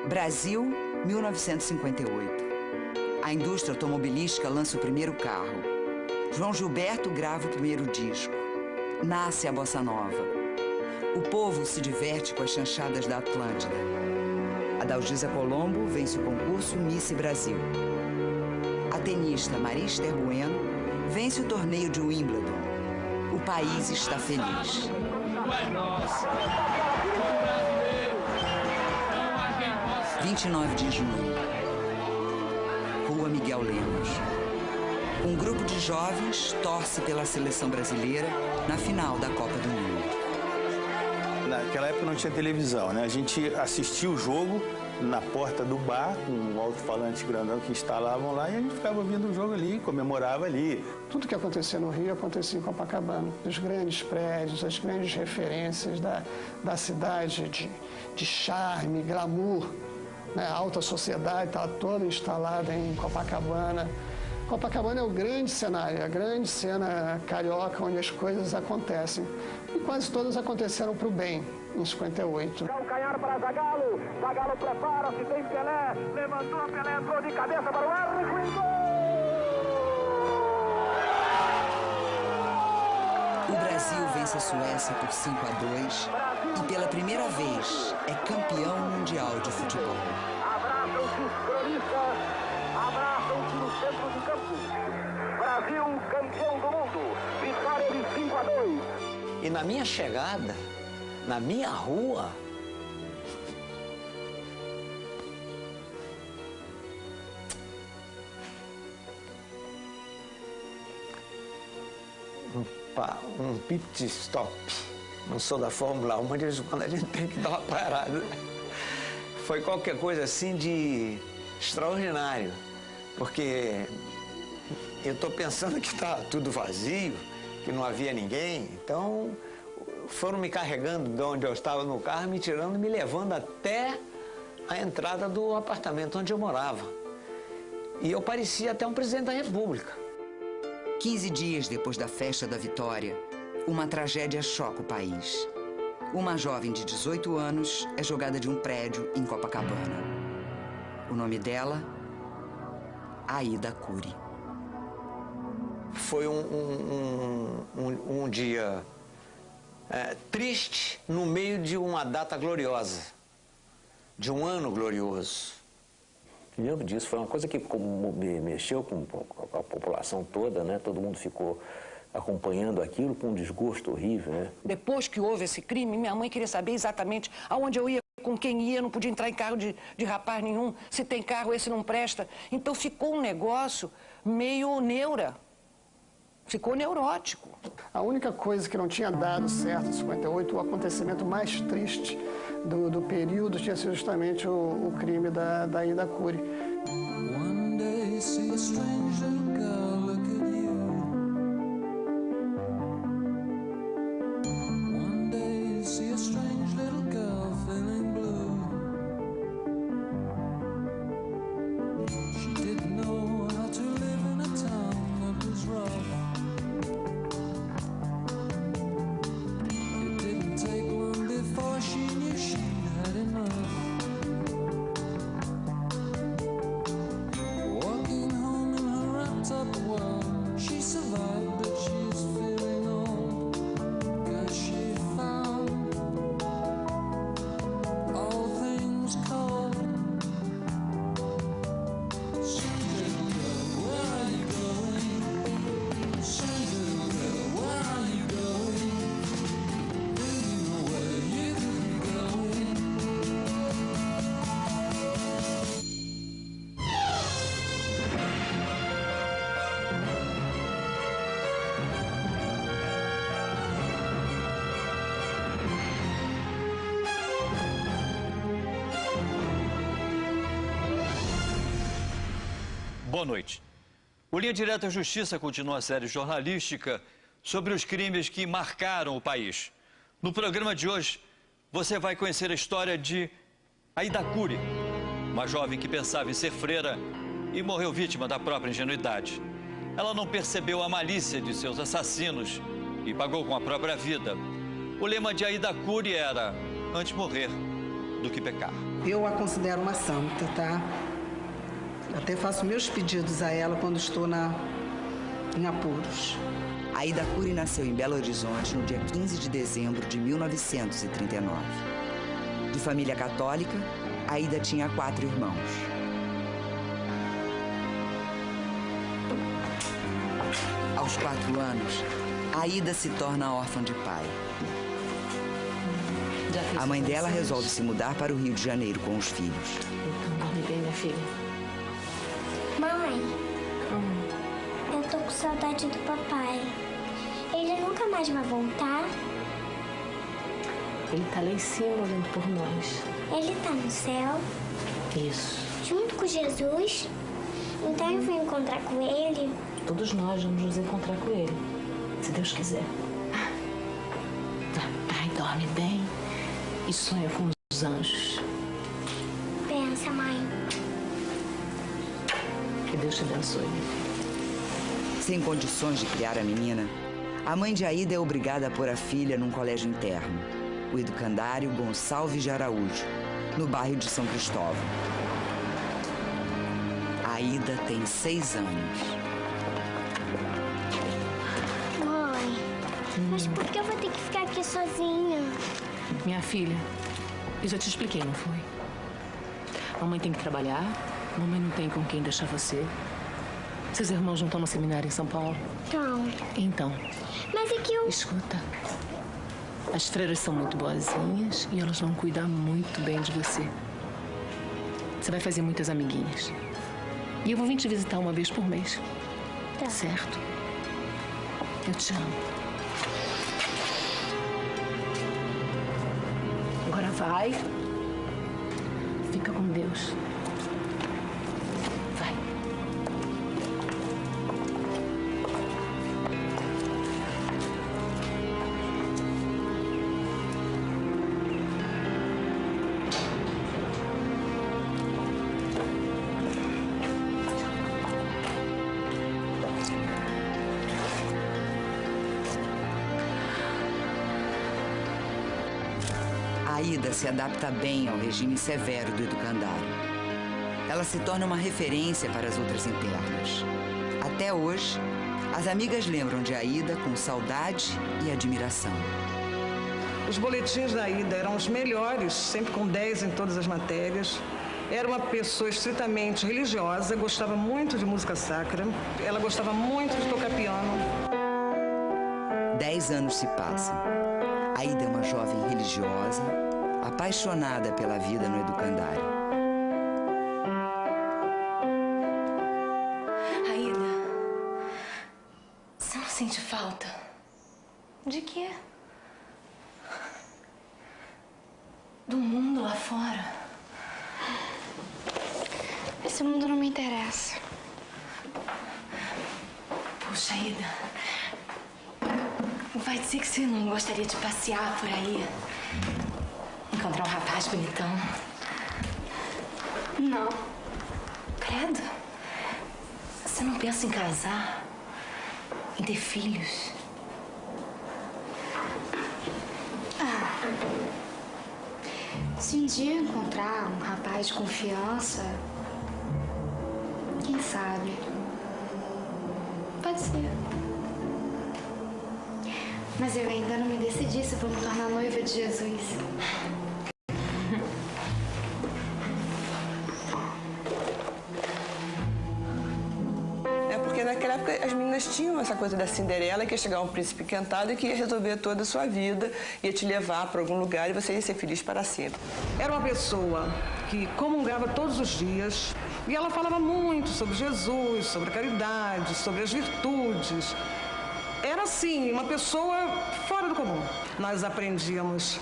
Brasil, 1958. A indústria automobilística lança o primeiro carro. João Gilberto grava o primeiro disco. Nasce a bossa nova. O povo se diverte com as chanchadas da Atlântida. Adalgisa Colombo vence o concurso Miss Brasil. A tenista Maria Esther Bueno vence o torneio de Wimbledon. O país está feliz. 29 de junho. Rua Miguel Lemos. Um grupo de jovens torce pela seleção brasileira na final da Copa do Mundo. Naquela época não tinha televisão, né? A gente assistia o jogo na porta do bar, com um alto-falante grandão que instalavam lá, e a gente ficava ouvindo o jogo ali, comemorava ali. Tudo que acontecia no Rio acontecia em Copacabana. Os grandes prédios, as grandes referências da cidade de charme, glamour, né? A alta sociedade estava toda instalada em Copacabana. Copacabana é o grande cenário, a grande cena carioca onde as coisas acontecem. E quase todas aconteceram para o bem, em 58. Calcanhar para Zagallo, Zagallo prepara-se, tem Pelé, levantou, Pelé entrou de cabeça para o árbitro e gol! O Brasil vence a Suécia por 5-2 e pela primeira vez é campeão mundial de futebol. Abraçam-se os cronistas, abraçam-se no centro do campo. Brasil, campeão do mundo, vitória de 5-2. E na minha chegada, na minha rua, um pit stop. Não sou da Fórmula 1, mas quando a gente tem que dar uma parada. Foi qualquer coisa assim de extraordinário, porque eu estou pensando que está tudo vazio, que não havia ninguém, então foram me carregando de onde eu estava no carro, me tirando e me levando até a entrada do apartamento onde eu morava. E eu parecia até um presidente da República. 15 dias depois da festa da vitória, uma tragédia choca o país. Uma jovem de 18 anos é jogada de um prédio em Copacabana. O nome dela, Aida Cury. Foi um dia triste no meio de uma data gloriosa, de um ano glorioso. Me lembro disso, foi uma coisa que mexeu com a população toda, né? Todo mundo ficou acompanhando aquilo com um desgosto horrível, né? Depois que houve esse crime, minha mãe queria saber exatamente aonde eu ia, com quem ia, não podia entrar em carro de rapaz nenhum, se tem carro, esse não presta. Então ficou um negócio meio neura. Ficou neurótico. A única coisa que não tinha dado certo em 58, o acontecimento mais triste do período tinha sido justamente o crime da Aida Cury. One day, see a strange little girl look at you. One day, see a strange little girl feeling blue. She didn't know how to live in a town that was rough. She knew she'd had enough. Walking home in her wrapped up world, she survived, but she's feeling old, 'cause she found all things cold. Strange little girl, where are you going? Strange little girl, where are you going? Do you know where you Boa noite. O Linha Direta à Justiça continua a série jornalística sobre os crimes que marcaram o país. No programa de hoje, você vai conhecer a história de Aida Cury, uma jovem que pensava em ser freira e morreu vítima da própria ingenuidade. Ela não percebeu a malícia de seus assassinos e pagou com a própria vida. O lema de Aida Cury era: antes morrer do que pecar. Eu a considero uma santa, tá? Até faço meus pedidos a ela quando estou em apuros. Aida Cury nasceu em Belo Horizonte no dia 15 de dezembro de 1939. De família católica, Aida tinha 4 irmãos. Aos 4 anos, Aida se torna órfã de pai. A mãe dela resolve se mudar para o Rio de Janeiro com os filhos. Então, dorme bem, minha filha. Mãe, eu tô com saudade do papai. Ele nunca mais vai voltar? Ele tá lá em cima olhando por nós. Ele tá no céu? Isso. Junto com Jesus? Então eu vou encontrar com ele? Todos nós vamos nos encontrar com ele, se Deus quiser. Vai, dorme bem e sonha com os anjos. Pensa, mãe. Que Deus te abençoe. Sem condições de criar a menina, a mãe de Aida é obrigada a pôr a filha num colégio interno, o Educandário Gonçalves de Araújo, no bairro de São Cristóvão. Aida tem 6 anos. Mãe, mas por que eu vou ter que ficar aqui sozinha? Minha filha, eu já te expliquei, não foi? Mamãe tem que trabalhar, mamãe não tem com quem deixar você. Seus irmãos não estão no seminário em São Paulo? Então. Mas é que eu... Escuta. As freiras são muito boazinhas e elas vão cuidar muito bem de você. Você vai fazer muitas amiguinhas. E eu vou vir te visitar uma vez por mês. Tá. Certo? Eu te amo. Agora vai. Fica com Deus. Vai. Aida se adapta bem ao regime severo do educandário. Ela se torna uma referência para as outras internas. Até hoje, as amigas lembram de Aida com saudade e admiração. Os boletins da Aida eram os melhores, sempre com 10 em todas as matérias. Era uma pessoa estritamente religiosa, gostava muito de música sacra. Ela gostava muito de tocar piano. 10 anos se passam. Aida é uma jovem religiosa, apaixonada pela vida no educandário. Aida, você não sente falta? De quê? Do mundo lá fora. Esse mundo não me interessa. Puxa, Aida, vai dizer que você não gostaria de passear por aí? Encontrar um rapaz bonitão? Não. Credo. Você não pensa em casar? Em ter filhos? Se um dia eu encontrar um rapaz de confiança, quem sabe? Pode ser. Mas eu ainda não me decidi se vou me tornar noiva de Jesus. É porque naquela época as meninas tinham essa coisa da Cinderela, que ia chegar um príncipe encantado e que ia resolver toda a sua vida, ia te levar para algum lugar e você ia ser feliz para sempre. Era uma pessoa que comungava todos os dias e ela falava muito sobre Jesus, sobre a caridade, sobre as virtudes. Era, assim, uma pessoa fora do comum. Nós aprendíamos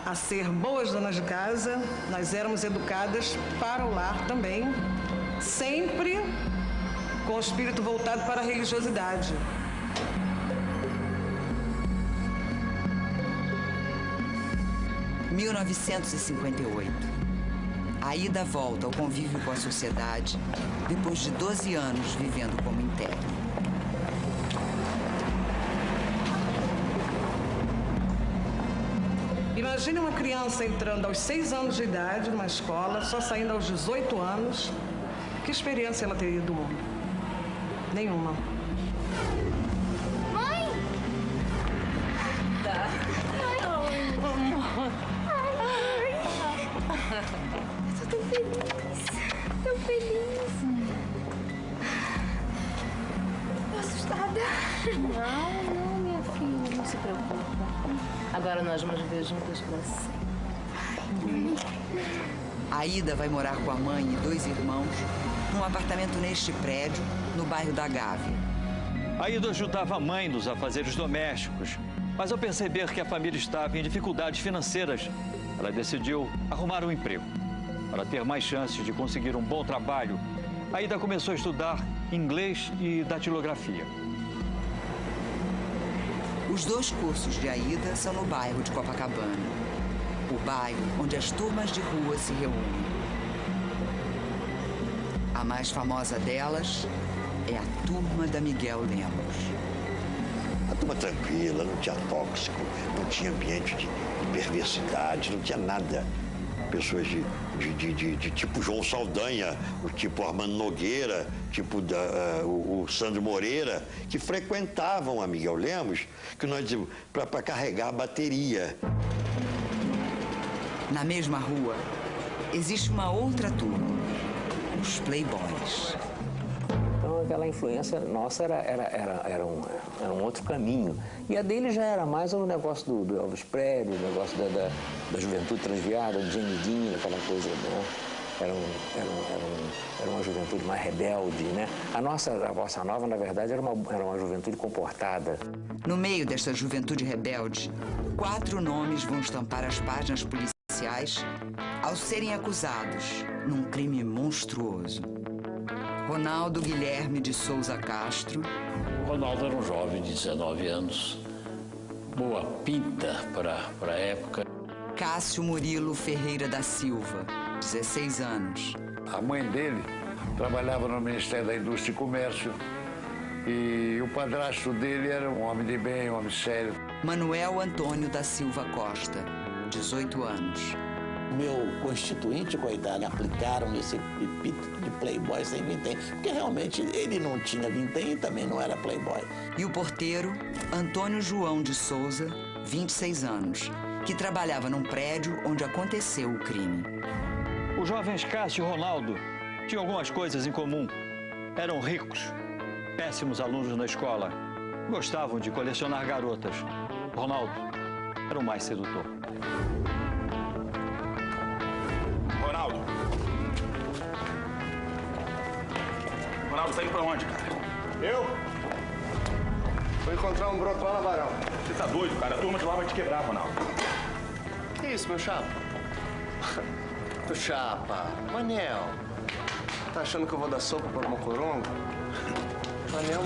a ser boas donas de casa, nós éramos educadas para o lar também, sempre com o espírito voltado para a religiosidade. Em 1958, Aida volta ao convívio com a sociedade depois de 12 anos vivendo como interna. Imagine uma criança entrando aos 6 anos de idade numa escola, só saindo aos 18 anos. Que experiência ela teria do mundo? Nenhuma. Mãe! Tá. Eu tô tão feliz. Tão feliz. Tô assustada. Não, minha filha, não se preocupa. Agora nós vamos viver juntas pra sempre. Aida vai morar com a mãe e 2 irmãos num apartamento neste prédio, no bairro da Gávea. Aida ajudava a mãe nos afazeres domésticos, mas ao perceber que a família estava em dificuldades financeiras, ela decidiu arrumar um emprego. Para ter mais chances de conseguir um bom trabalho, Aida começou a estudar inglês e datilografia. Os 2 cursos de Aida são no bairro de Copacabana, o bairro onde as turmas de rua se reúnem. A mais famosa delas é a turma da Miguel Lemos. A turma tranquila, não tinha tóxico, não tinha ambiente de perversidade, não tinha nada. Pessoas de tipo João Saldanha, o tipo Armando Nogueira, tipo o Sandro Moreira, que frequentavam a Miguel Lemos, que nós dizemos, para carregar a bateria. Na mesma rua, existe uma outra turma, os Playboys. Então, aquela influência nossa era um outro caminho. E a dele já era mais o negócio do Elvis Presley, o negócio da juventude transviada, do Jane Dean, aquela coisa, né? Era uma juventude mais rebelde, né? A Bossa Nova, na verdade, era uma juventude comportada. No meio desta juventude rebelde, 4 nomes vão estampar as páginas policiais ao serem acusados num crime monstruoso. Ronaldo Guilherme de Souza Castro. O Ronaldo era um jovem de 19 anos, boa pinta para a época. Cássio Murilo Ferreira da Silva, 16 anos. A mãe dele trabalhava no Ministério da Indústria e Comércio e o padrasto dele era um homem de bem, um homem sério. Manuel Antônio da Silva Costa, 18 anos. Meu constituinte, coitado, aplicaram esse epíteto de playboy sem vintém, porque realmente ele não tinha vintém e também não era playboy. E o porteiro, Antônio João de Souza, 26 anos, que trabalhava num prédio onde aconteceu o crime. Os jovens Cássio e Ronaldo tinham algumas coisas em comum. Eram ricos, péssimos alunos na escola, gostavam de colecionar garotas. Ronaldo era o mais sedutor. Ronaldo, tá indo pra onde, cara? Eu? Vou encontrar um broto lá na Barão. Você tá doido, cara? A turma de lá vai te quebrar, Ronaldo. Que isso, meu chapa? Tu chapa, Manel. Tá achando que eu vou dar sopa pra uma coronga? Manel.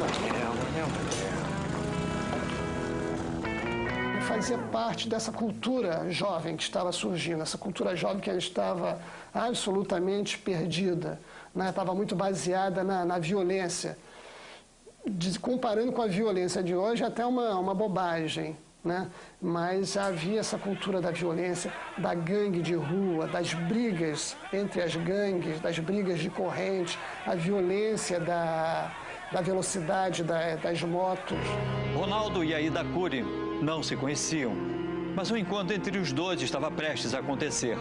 Eu fazia parte dessa cultura jovem que estava surgindo, essa cultura jovem que estava absolutamente perdida, né? Estava muito baseada na violência. Comparando com a violência de hoje, até uma bobagem, né? Mas havia essa cultura da violência, da gangue de rua, das brigas entre as gangues, das brigas de corrente, a violência da velocidade das motos. Ronaldo e Aida Cury não se conheciam, mas um encontro entre os dois estava prestes a acontecer.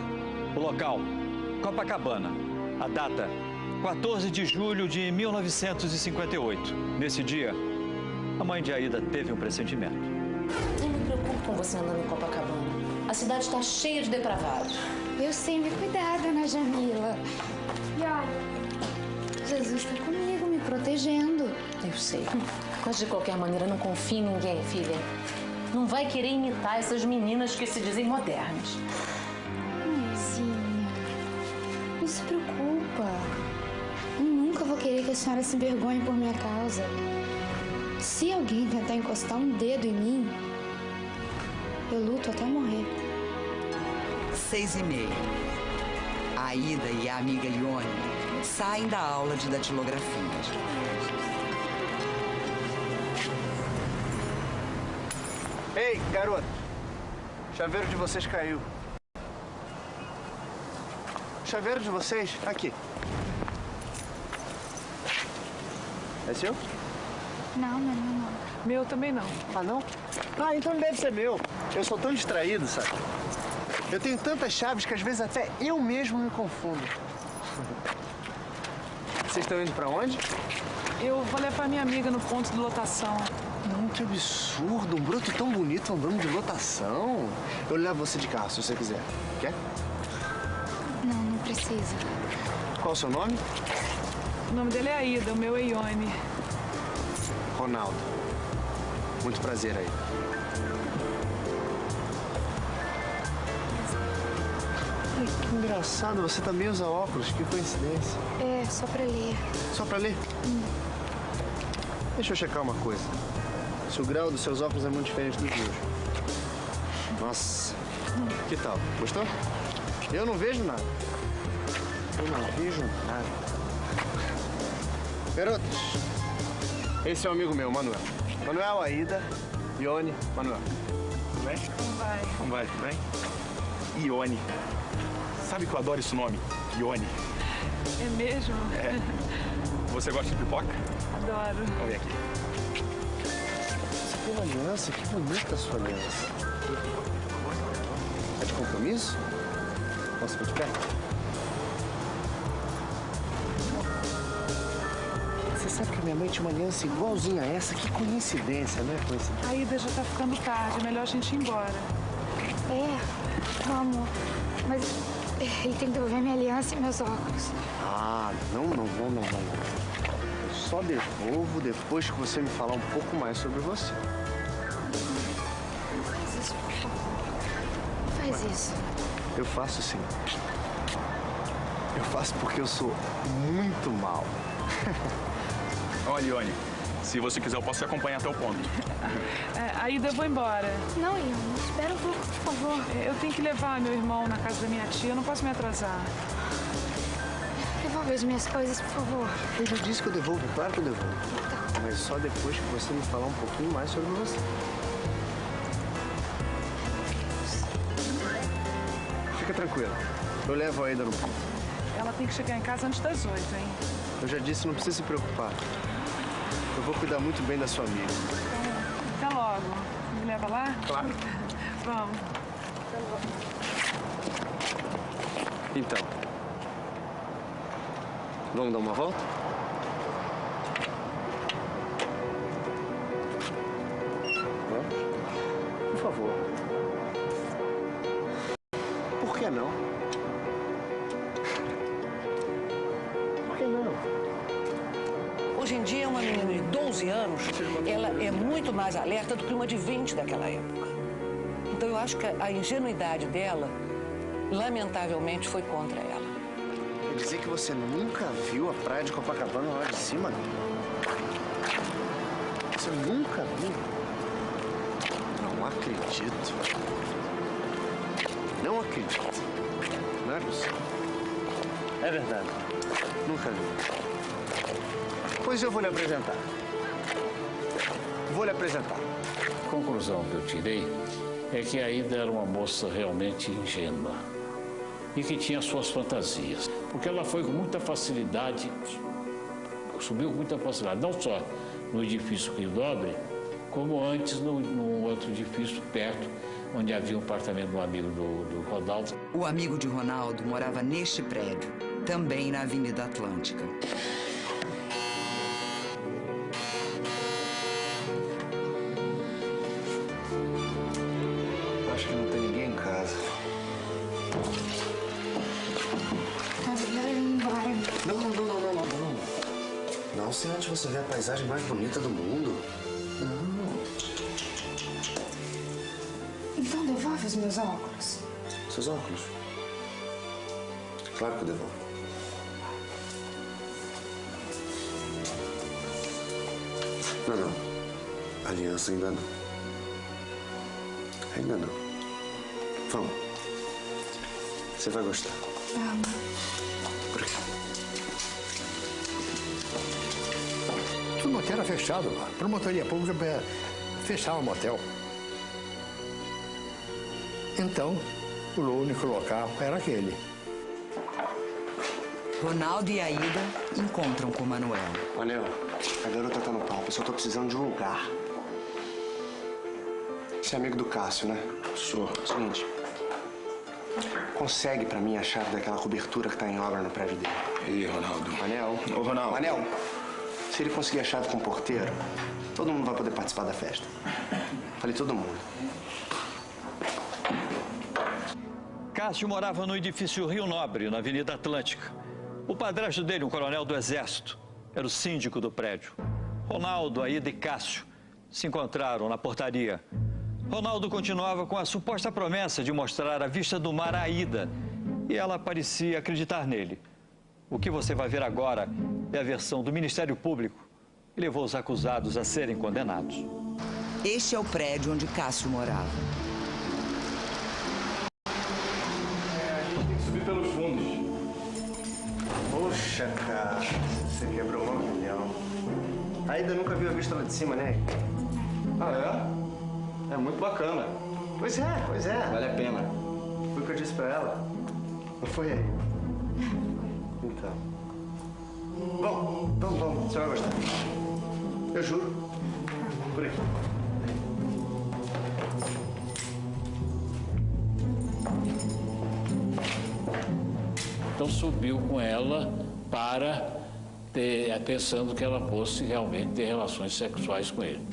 O local, Copacabana. A data, 14 de julho de 1958. Nesse dia, a mãe de Aida teve um pressentimento. Eu me preocupo com você andando em Copacabana. A cidade está cheia de depravados. Eu sempre cuidado, dona Jamila. E olha, Jesus está comigo, me protegendo. Eu sei. Mas de qualquer maneira, não confie em ninguém, filha. Não vai querer imitar essas meninas que se dizem modernas. Mãezinha, não se preocupa. Eu nunca vou querer que a senhora se envergonhe por minha causa. Se alguém tentar encostar um dedo em mim, eu luto até morrer. 6h30. A Aida e a amiga Lione saem da aula de datilografia. Ei, garoto. chaveiro de vocês caiu. O chaveiro de vocês, aqui. É seu? Não, não. Meu também não. Ah, não? Ah, então não deve ser meu. Eu sou tão distraído, sabe? Eu tenho tantas chaves que às vezes até eu mesmo me confundo. Vocês estão indo pra onde? Eu vou levar minha amiga no ponto de lotação. Não, que absurdo. Um broto tão bonito andando de lotação. Eu levo você de carro, se você quiser. Quer? Não precisa. Qual o seu nome? O nome dele é Aida, o meu é Ione. Ronaldo. Muito prazer, Aida. Ai, que engraçado. Você também usa óculos. Que coincidência. É, só pra ler. Só pra ler? Deixa eu checar uma coisa. Se o grau dos seus óculos é muito diferente dos meus. Nossa. Que tal? Gostou? Eu não vejo nada. Eu não vejo nada. Garotos, esse é um amigo meu, Manuel. Manuel, Aida, Ione, Manuel. Tudo bem? Como vai? Como vai? Tudo bem? Ione. Sabe que eu adoro esse nome? Ione. É mesmo? É. Você gosta de pipoca? Adoro. Vamos ver aqui. Você tem uma aliança? Que bonita a sua aliança. É de compromisso? Posso ficar de pé? Você sabe que a minha mãe tinha uma aliança igualzinha a essa? Que coincidência, não é coincidência? A Ida já tá ficando tarde, é melhor a gente ir embora. Vamos. Mas ele tem que devolver minha aliança e meus óculos. Ah, não. Eu só devolvo depois que você me falar um pouco mais sobre você. Faz isso, por favor. Faz isso. Eu faço sim. Eu faço porque eu sou muito mal. Olha, Ione, se você quiser, eu posso te acompanhar até o ponto. Aida, eu vou embora. Não, Ione, espera um pouco, por favor. Eu tenho que levar meu irmão na casa da minha tia, eu não posso me atrasar. Devolve as minhas coisas, por favor. Eu já disse que eu devolvo, claro que eu devolvo. Mas só depois que você me falar um pouquinho mais sobre você. Fica tranquilo. Eu levo a Aida no ponto. Ela tem que chegar em casa antes das 8, hein? Eu já disse, não precisa se preocupar. Eu vou cuidar muito bem da sua amiga. Até logo. Me leva lá? Claro. Vamos. Até logo. Então, vamos dar uma volta? Vamos? Por favor. Por que não? Por que não? Hoje em dia, uma menina de 12 anos, ela é muito mais alerta do que uma de 20 daquela época. Então, eu acho que a ingenuidade dela, lamentavelmente, foi contra ela. Quer dizer que você nunca viu a praia de Copacabana lá de cima, não? Você nunca viu? Não acredito. Não acredito. Não é possível. É verdade. Nunca vi. Pois eu vou lhe apresentar. Vou lhe apresentar. A conclusão que eu tirei é que a Aida era uma moça realmente ingênua e que tinha suas fantasias. Porque ela foi com muita facilidade, subiu com muita facilidade, não só no edifício Rio Dobre, como antes num outro edifício perto, onde havia um apartamento do amigo do Ronaldo. O amigo de Ronaldo morava neste prédio, também na Avenida Atlântica. Acho que não tem ninguém em casa. Não, se antes você vê a paisagem mais bonita do mundo. Não. Então devolve os meus óculos. Seus óculos? Claro que eu devolvo. Não. Aliança ainda não. Ainda não. Vamos. Você vai gostar. Por quê? Tudo motel era fechado lá. Promotoria pública fechava o motel. Então, o único local era aquele. Ronaldo e Aida encontram com Manuel. Manel, a garota tá no papo, eu só tô precisando de um lugar. Você é amigo do Cássio, né? Sou. Seguinte, consegue pra mim a chave daquela cobertura que tá em obra no prédio dele? Ih, Ronaldo. Manel. Ô, Ronaldo. Manel, se ele conseguir a chave com o porteiro, todo mundo vai poder participar da festa. Falei todo mundo. Cássio morava no edifício Rio Nobre, na Avenida Atlântica. O padrasto dele, um coronel do Exército, era o síndico do prédio. Ronaldo, Aida e Cássio se encontraram na portaria. Ronaldo continuava com a suposta promessa de mostrar a vista do mar a Aida, e ela parecia acreditar nele. O que você vai ver agora é a versão do Ministério Público que levou os acusados a serem condenados. Este é o prédio onde Cássio morava. A gente tem que subir pelos fundos. Poxa, cara, você quebrou uma milhão. A Aida nunca viu a vista lá de cima, né? Ah, é? É muito bacana. Pois é, pois é. Vale a pena. Foi o que eu disse pra ela. Não foi aí? Então. Bom, vamos. Você vai gostar. Eu juro. Por aqui. Então subiu com ela para pensando que ela fosse realmente ter relações sexuais com ele.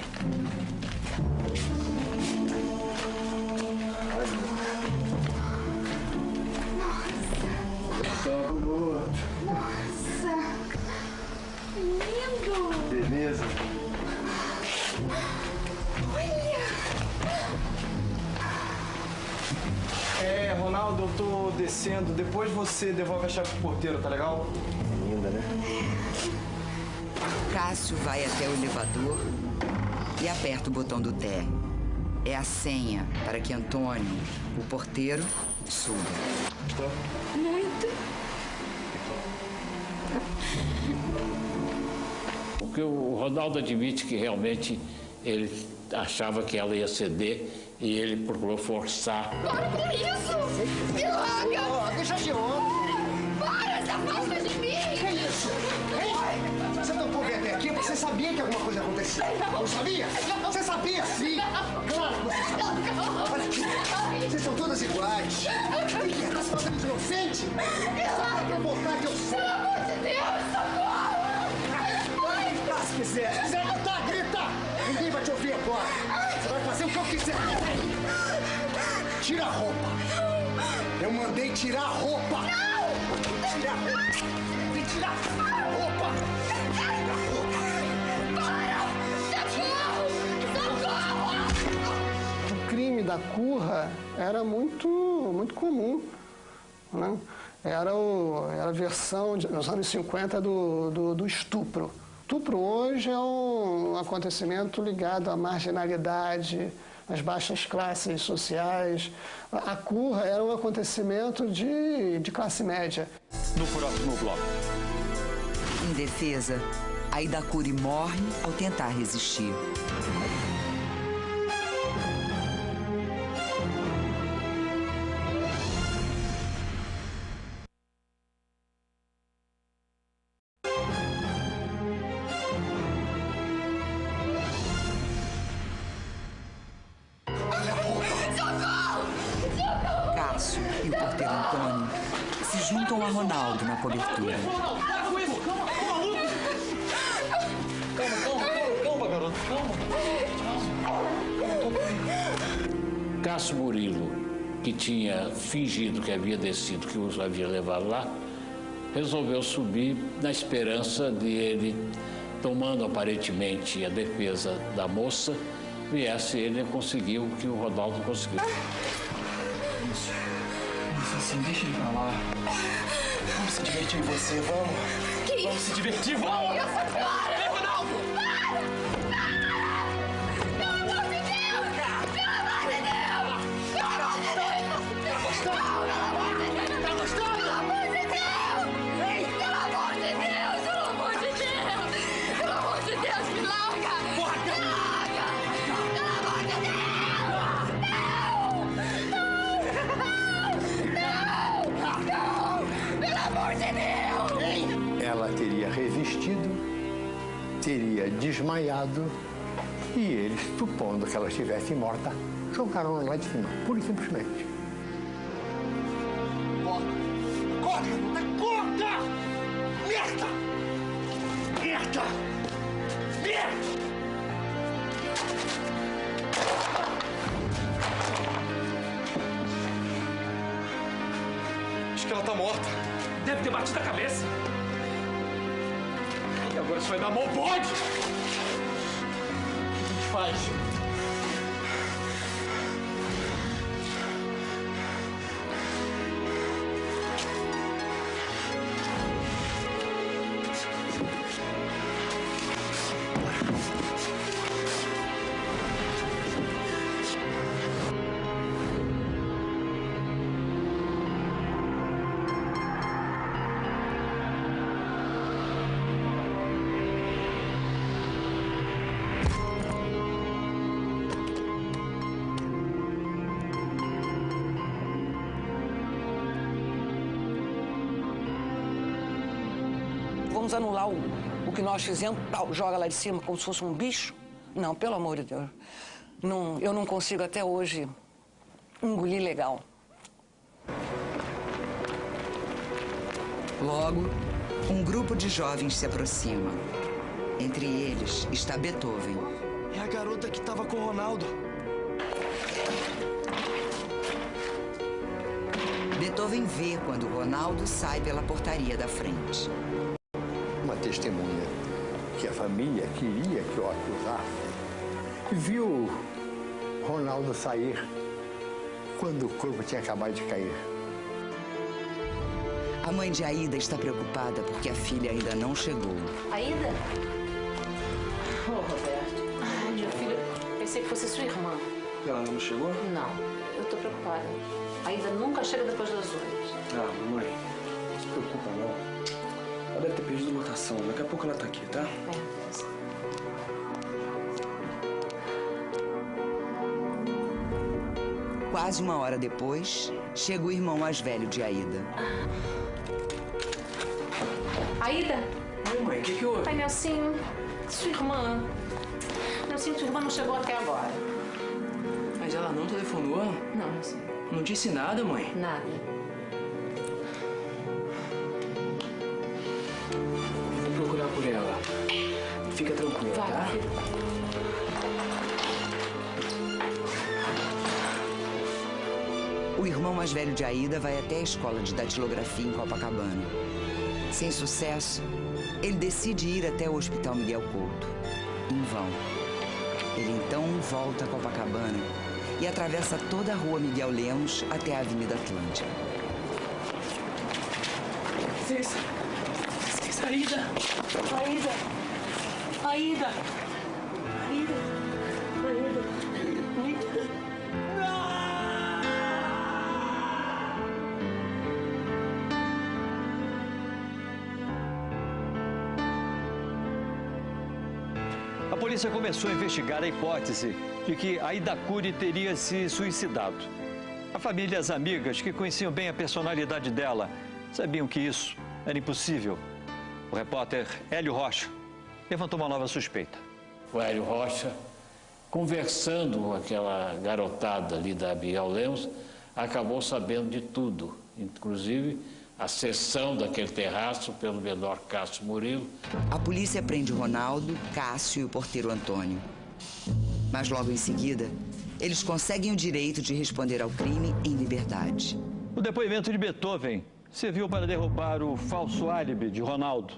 Nossa! Lindo! Beleza. Ronaldo, eu tô descendo. Depois você devolve a chave pro porteiro, tá legal? Linda, né? Cássio vai até o elevador e aperta o botão do térreo. É a senha para que Antônio, o porteiro, suba. Muito. Porque o Ronaldo admite que realmente ele achava que ela ia ceder e ele procurou forçar. Para com isso! Me larga! Deixa de homem! Para, se afasta de mim! Que isso? Hein? Você tampou vir até aqui porque você sabia que alguma coisa acontecia. Não sabia? Você sabia, sim! Claro que você sabia! Olha aqui! Vocês são todas iguais! O que é? Tá se fazendo de inocente? Me larga! Vontade eu sei! Pelo amor de Deus, socorro! Pode gritar se quiser! Se quiser gritar, grita! Ninguém vai te ouvir agora! Você vai fazer o que eu quiser! Tira a roupa! Eu mandei tirar a roupa! Não! Tira a roupa! Vem tirar a roupa! Tira a roupa! Para! Socorro! Socorro! O crime da curra era muito comum, né? Era a versão, nos anos 50, do estupro. Estupro hoje é um acontecimento ligado à marginalidade, às baixas classes sociais. A curra era um acontecimento de classe média. No próximo bloco. Em defesa, Aida Cury morre ao tentar resistir. Cássio e o porteiro Antônio se juntam a Ronaldo na cobertura. Calma, garoto. Calma. Cássio Murilo, que tinha fingido que havia descido, que os havia levado lá, resolveu subir na esperança de ele, tomando aparentemente a defesa da moça, viesse ele a conseguir o que o Ronaldo conseguiu. Isso assim, deixa ele pra lá. Vamos se divertir você, vamos. Que vamos isso? se divertir, vamos. Que isso? Para! Ei, Ronaldo! Pelo amor de Deus! Pelo amor de Deus! Pelo amor de Deus! Tá gostando? Pelo amor de Deus! Tá gostando? Pelo amor de Deus! Ei! Pelo amor de Deus! Pelo amor de Deus! Pelo amor de Deus, me larga! Porra, me larga! Pelo amor de Deus! Não! Ela teria resistido, teria desmaiado e eles, supondo que ela estivesse morta, jogaram lá de cima, pura e simplesmente. Acorda, garota, acorda! Merda! Merda! Merda! Acho que ela tá morta. Deve ter batido a cabeça. E agora isso vai dar mó bode! O que a gente faz? Vamos anular o que nós fizemos, tal, joga lá de cima como se fosse um bicho? Não, pelo amor de Deus. Não, eu não consigo até hoje engolir legal. Logo, um grupo de jovens se aproxima. Entre eles está Beethoven. É a garota que tava com o Ronaldo. Beethoven vê quando Ronaldo sai pela portaria da frente. Uma testemunha que a família queria que o acusasse viu Ronaldo sair quando o corpo tinha acabado de cair. A mãe de Aida está preocupada porque a filha ainda não chegou. Aida? Oh, Roberto. Ai, minha filha, pensei que fosse sua irmã. Ela não chegou? Não, eu tô preocupada. Aida nunca chega depois das 8. Ah, mamãe, não se preocupa não. Ela deve ter perdido lotação. Daqui a pouco ela tá aqui, tá? Quase uma hora depois, chega o irmão mais velho de Aida. Aida? Oi, mãe, o que houve? Ai, Nelsinho, sua irmã. Nelsinho, sua irmã não chegou até agora. Mas ela não telefonou? Não, Nelsinho. Não disse nada, mãe? Nada. Vou procurar por ela. Fica tranquila, Vai, tá? filho. O irmão mais velho de Aida vai até a escola de datilografia em Copacabana. Sem sucesso, ele decide ir até o Hospital Miguel Couto. Em vão. Ele então volta a Copacabana e atravessa toda a rua Miguel Lemos até a Avenida Atlântica. Licença, Aida! Aida! Aida! Aida! Aida! A polícia começou a investigar a hipótese de que Aida Cury teria se suicidado. A família e as amigas, que conheciam bem a personalidade dela, sabiam que isso era impossível. O repórter Hélio Rocha levantou uma nova suspeita. O Hélio Rocha, conversando com aquela garotada ali da Miguel Lemos, acabou sabendo de tudo, inclusive a cessão daquele terraço pelo menor Cássio Murilo. A polícia prende Ronaldo, Cássio e o porteiro Antônio. Mas logo em seguida, eles conseguem o direito de responder ao crime em liberdade. O depoimento de Beethoven serviu para derrubar o falso álibi de Ronaldo.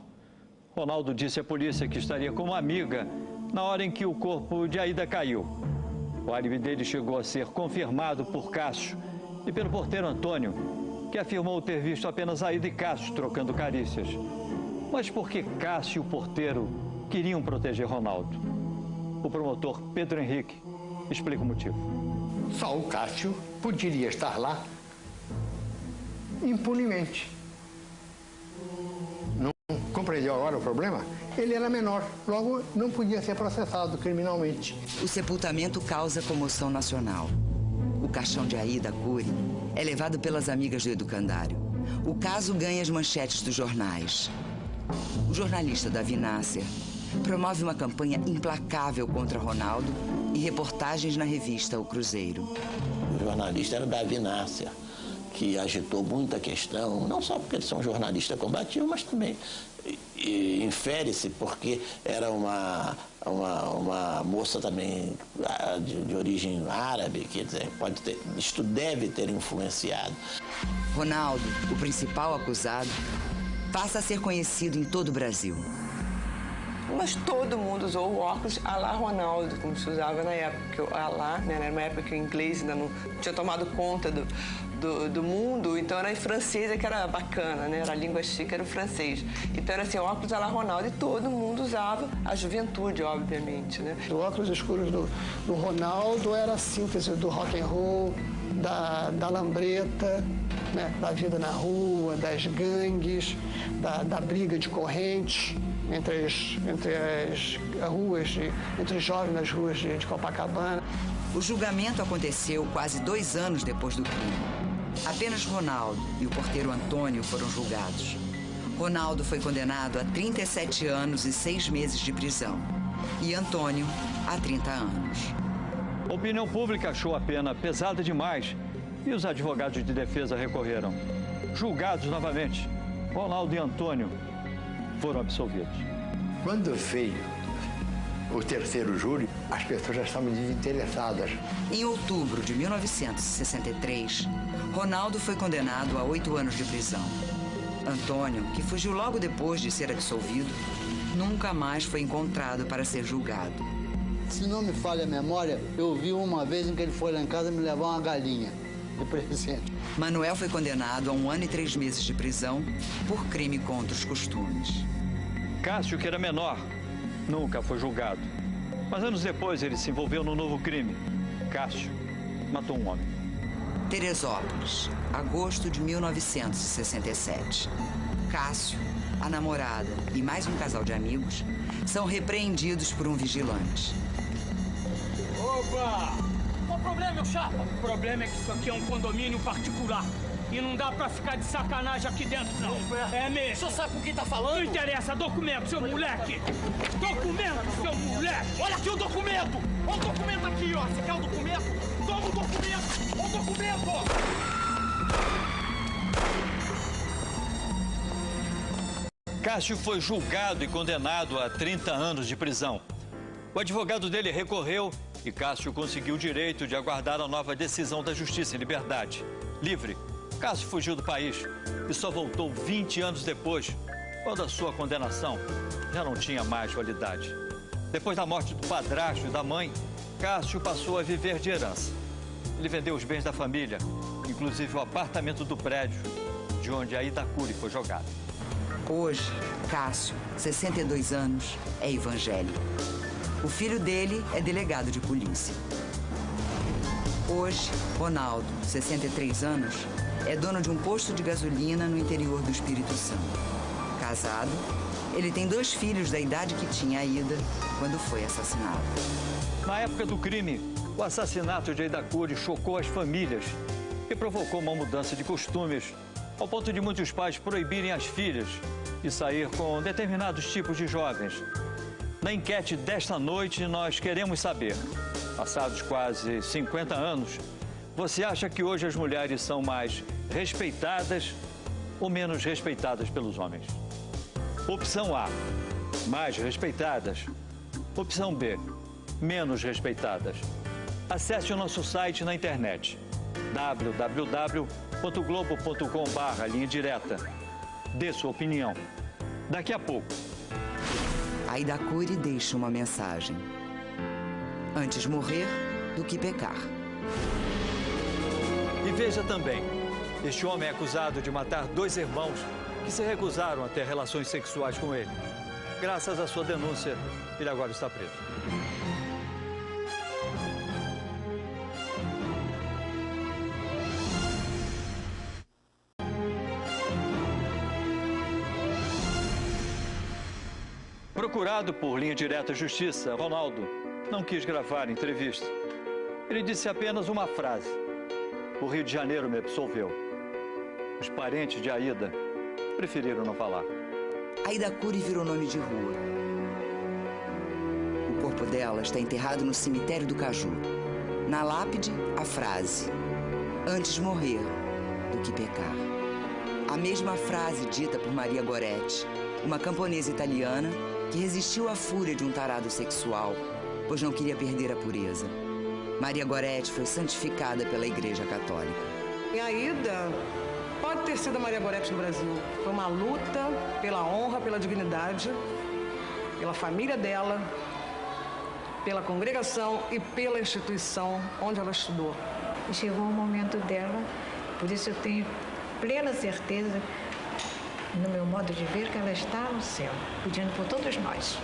Ronaldo disse à polícia que estaria como amiga na hora em que o corpo de Aida caiu. O álibi dele chegou a ser confirmado por Cássio e pelo porteiro Antônio, que afirmou ter visto apenas Aida e Cássio trocando carícias. Mas por que Cássio e o porteiro queriam proteger Ronaldo? O promotor Pedro Henrique explica o motivo. Só o Cássio poderia estar lá impunemente. Não compreendeu agora o problema? Ele era menor, logo não podia ser processado criminalmente. O sepultamento causa comoção nacional. O caixão de Aida Cury é levado pelas amigas do educandário. o caso ganha as manchetes dos jornais. O jornalista Davi Nasser promove uma campanha implacável contra Ronaldo e reportagens na revista O Cruzeiro. O jornalista era Davi Nasser, que agitou muita questão, não só porque eles são jornalistas combativos, mas também infere-se porque era uma moça também de origem árabe, quer dizer, isto deve ter influenciado. Ronaldo, o principal acusado, passa a ser conhecido em todo o Brasil. Mas todo mundo usou o óculos à la Ronaldo, como se usava na época. Porque à la, né, era uma época que o inglês ainda não tinha tomado conta do mundo, então era em francês que era bacana, né? Era a língua chique, era o francês. Então era assim, óculos à la Ronaldo, e todo mundo usava, a juventude, obviamente, né? O óculos escuros do Ronaldo era a síntese do rock and roll, da lambreta, né? Da vida na rua, das gangues, da briga de correntes entre os jovens nas ruas de Copacabana. O julgamento aconteceu quase 2 anos depois do crime. Apenas Ronaldo e o porteiro Antônio foram julgados. Ronaldo foi condenado a 37 anos e 6 meses de prisão. E Antônio a 30 anos. A opinião pública achou a pena pesada demais e os advogados de defesa recorreram. Julgados novamente, Ronaldo e Antônio foram absolvidos. Quando veio o terceiro júri, as pessoas já estavam desinteressadas. Em outubro de 1963, Ronaldo foi condenado a 8 anos de prisão. Antônio, que fugiu logo depois de ser absolvido, nunca mais foi encontrado para ser julgado. Se não me falha a memória, eu vi uma vez em que ele foi lá em casa me levar uma galinha de presente. Manuel foi condenado a 1 ano e 3 meses de prisão por crime contra os costumes. Cássio, que era menor, nunca foi julgado. Mas anos depois ele se envolveu num novo crime. Cássio matou um homem. Teresópolis, agosto de 1967. Cássio, a namorada e mais um casal de amigos são repreendidos por um vigilante. Opa! Qual o problema, meu chapa? O problema é que isso aqui é um condomínio particular. E não dá pra ficar de sacanagem aqui dentro, não. É mesmo. O senhor sabe com quem tá falando? Não interessa. Documento, seu moleque. Documento, seu moleque. Olha aqui o documento. Olha o documento aqui, ó. Você quer o documento? Toma o documento. Olha o documento, ó. Cássio foi julgado e condenado a 30 anos de prisão. O advogado dele recorreu e Cássio conseguiu o direito de aguardar a nova decisão da Justiça em liberdade. Livre, Cássio fugiu do país e só voltou 20 anos depois, quando a sua condenação já não tinha mais validade. Depois da morte do padrasto e da mãe, Cássio passou a viver de herança. Ele vendeu os bens da família, inclusive o apartamento do prédio, de onde a Idacuri foi jogada. Hoje, Cássio, 62 anos, é evangélico. O filho dele é delegado de polícia. Hoje, Ronaldo, 63 anos, é dono de um posto de gasolina no interior do Espírito Santo. Casado, ele tem 2 filhos da idade que tinha a Ida quando foi assassinado. Na época do crime, o assassinato de Idacuri chocou as famílias e provocou uma mudança de costumes, ao ponto de muitos pais proibirem as filhas de sair com determinados tipos de jovens. Na enquete desta noite, nós queremos saber, passados quase 50 anos, você acha que hoje as mulheres são mais respeitadas ou menos respeitadas pelos homens? Opção A, mais respeitadas. Opção B, menos respeitadas. Acesse o nosso site na internet, www.globo.com/linha direta. Dê sua opinião. Daqui a pouco. A Idacuri deixa uma mensagem. Antes morrer do que pecar. E veja também, este homem é acusado de matar 2 irmãos que se recusaram a ter relações sexuais com ele. Graças à sua denúncia, ele agora está preso. Procurado por Linha Direta Justiça, Ronaldo não quis gravar entrevista. Ele disse apenas uma frase: "O Rio de Janeiro me absolveu". Os parentes de Aida preferiram não falar. Aida Cury virou nome de rua. O corpo dela está enterrado no cemitério do Caju. Na lápide, a frase: antes morrer do que pecar. A mesma frase dita por Maria Goretti, uma camponesa italiana que resistiu à fúria de um tarado sexual, pois não queria perder a pureza. Maria Goretti foi santificada pela Igreja Católica. E a Aida pode ter sido a Maria Goretti do Brasil. Foi uma luta pela honra, pela dignidade, pela família dela, pela congregação e pela instituição onde ela estudou. E chegou o momento dela, por isso eu tenho plena certeza, no meu modo de ver, que ela está no céu, pedindo por todos nós.